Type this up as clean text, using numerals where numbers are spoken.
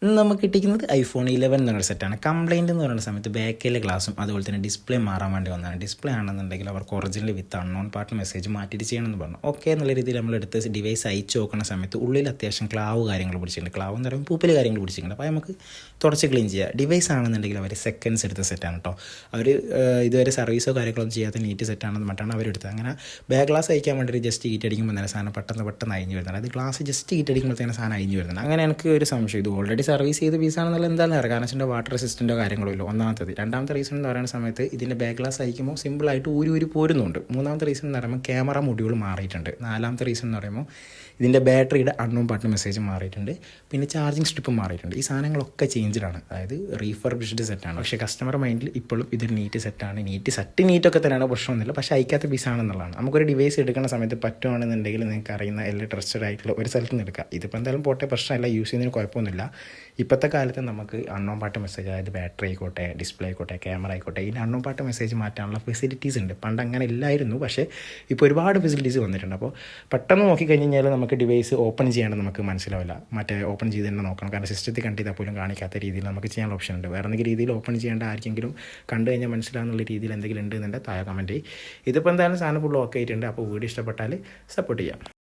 നമുക്ക് കിട്ടിയിരിക്കുന്നത് ഐഫോൺ 11 എന്ന് പറയുന്ന സെറ്റാണ്. കംപ്ലയിൻ്റ് എന്ന് പറയുന്ന സമയത്ത് ബാക്കിലെ ഗ്ലാസും അതുപോലെ തന്നെ ഡിസ്പ്ലേ മാറാൻ വേണ്ടി വന്നതാണ്. ഡിസ്പ്ലേ ആണെന്നുണ്ടെങ്കിൽ അവർക്ക് ഒറിജിനൽ വിത്ത് അൺനോൺ പാർട്ട് മെസ്സേജ് മാറ്റിയിട്ട് ചെയ്യണമെന്ന് പറഞ്ഞു. ഓക്കെ എന്നുള്ള രീതിയിൽ നമ്മൾ എടുത്ത് ഡിവൈസ് അയച്ചു നോക്കുന്ന സമയത്ത് ഉള്ളിൽ അത്യാവശ്യം ക്ലാവ് കാര്യങ്ങൾ പിടിച്ചിട്ടുണ്ട്. ക്ലാവ് എന്ന് പറയുമ്പോൾ പൂപ്പൽ കാര്യങ്ങൾ പിടിച്ചിട്ടുണ്ട്. അപ്പോൾ നമുക്ക് തുടച്ച് ക്ലീൻ ചെയ്യുക. ഡിവൈസ് ആണെന്നുണ്ടെങ്കിൽ അവർ സെക്കൻഡ്സ് എടുത്ത സെറ്റാണ് കേട്ടോ. അവർ ഇതുവരെ സർവീസോ കാര്യങ്ങളൊന്നും ചെയ്യാത്ത നീറ്റ് സെറ്റാണെന്ന് പറഞ്ഞിട്ടാണ് അവരെടുത്തത്. അങ്ങനെ ബാക്ക് ഗ്ലാസ് അയക്കാൻ വേണ്ടി ജസ്റ്റ് ഹീറ്റ് അടിക്കുമ്പോൾ തന്നെ സാധനം പെട്ടെന്ന് അഴിഞ്ഞ് വരുന്നത്. അത് ഗ്ലാസ് ജസ്റ്റ് ഹീറ്റ് അടിക്കുമ്പോഴത്തേന് സാധനം അഴിഞ്ഞ് വരുന്നത്. അങ്ങനെ എനിക്ക് ഒരു സംശയം, ഇത് ഓൾറെഡി സർവീസ് ചെയ്ത് പീസാണെന്നുള്ള എന്താണെന്ന് അറിയാം. കാരണം വെച്ചാൽ വാട്ടർ റെസിസ്റ്റൻ്റോ കാര്യങ്ങളോ ഇല്ല. ഒന്നാമത്തത്. രണ്ടാമത്തെ റീസൺ എന്ന് പറയുന്ന സമയത്ത് ഇതിൻ്റെ ബാക്ക് ഗ്ലാസ് അയക്കുമ്പോൾ സിമ്പിളായിട്ട് ഊരി പോരുന്നുണ്ട്. മൂന്നാമത്തെ റീസൺ എന്ന് പറയുമ്പോൾ ക്യാമറ മൊഡ്യൂൾ മാറിയിട്ടുണ്ട്. നാലാമത്തെ റീസൺ എന്ന് പറയുമ്പോൾ ഇതിൻ്റെ ബാറ്ററിയുടെ അൺനോൺ പാർട്ട് മെസ്സേജ് മാറിയിട്ടുണ്ട്. പിന്നെ ചാർജിങ് സ്ട്രിപ്പ് മാറിയിട്ടുണ്ട്. ഈ സാധനങ്ങളൊക്കെ ചേഞ്ച്ഡാണ്, അതായത് റീഫർബിഷ്ഡ് സെറ്റാണ്. പക്ഷേ കസ്റ്റമർ മൈൻഡിൽ ഇപ്പോഴും ഇതൊരു നീറ്റ് സെറ്റാണ്, നീറ്റൊക്കെ തന്നെയാണ്, പ്രശ്നമൊന്നുമില്ല. പക്ഷേ അയക്കാത്ത പീസാണെന്നുള്ളതാണ്. നമുക്കൊരു ഡിവൈസ് എടുക്കുന്ന സമയത്ത് പറ്റുവാണെന്നുണ്ടെങ്കിൽ നിങ്ങൾക്ക് അറിയുന്ന എല്ലാ ട്രസ്റ്റഡ് ആയിട്ടുള്ള ഒരു സ്ഥലത്ത് നിന്ന് എടുക്കുക. ഇതിപ്പോൾ എന്തായാലും പോട്ടെ, പ്രശ്നമല്ല, യൂസ് ചെയ്യുന്നതിന് കുഴപ്പമൊന്നുമില്ല. ഇപ്പോഴത്തെ കാലത്ത് നമുക്ക് അൺനോൺ പാർട്ട് മെസ്സേജ്, അതായത് ബാറ്ററി ആയിക്കോട്ടെ, ഡിസ്പ്ലേ ആയിക്കോട്ടെ, ക്യാമറ ആയിക്കോട്ടെ, ഇതിന് അൺനോൺ പാർട്ട് മെസ്സേജ് മാറ്റാനുള്ള ഫെസിലിറ്റീസ് ഉണ്ട്. പണ്ട് അങ്ങനെ ഇല്ലായിരുന്നു, പക്ഷേ ഇപ്പോൾ ഒരുപാട് ഫെസിലിറ്റീസ് വന്നിട്ടുണ്ട്. അപ്പോൾ പെട്ടെന്ന് നോക്കിക്കഴിഞ്ഞാൽ നമുക്ക് ഡിവൈസ് ഓപ്പൺ ചെയ്യാണ്ട് നമുക്ക് മനസ്സിലാവില്ല. ഓപ്പൺ ചെയ്ത് തന്നെ നോക്കണം. കാരണം സിസ്റ്റത്തിൽ കണ്ടിതാൽ പോലും കാണിക്കാത്ത രീതിയിൽ നമുക്ക് ചെയ്യാനുള്ള ഓപ്ഷൻ ഉണ്ട്. വേറെ എന്തെങ്കിലും രീതിയിൽ ഓപ്പൺ ചെയ്യേണ്ട ആർക്കെങ്കിലും കണ്ടു കഴിഞ്ഞാൽ മനസ്സിലാകുന്നുള്ള രീതിയിൽ എന്തെങ്കിലും ഉണ്ട് എന്നുണ്ടെങ്കിൽ താഴെ കമൻറ്റ് ചെയ്യും. ഇതിപ്പോൾ എന്തായാലും സാധനം ഫുൾ ഓക്കെ ആയിട്ടുണ്ട്. അപ്പോൾ വീഡിയോ ഇഷ്ടപ്പെട്ടാൽ സപ്പോർട്ട് ചെയ്യാം.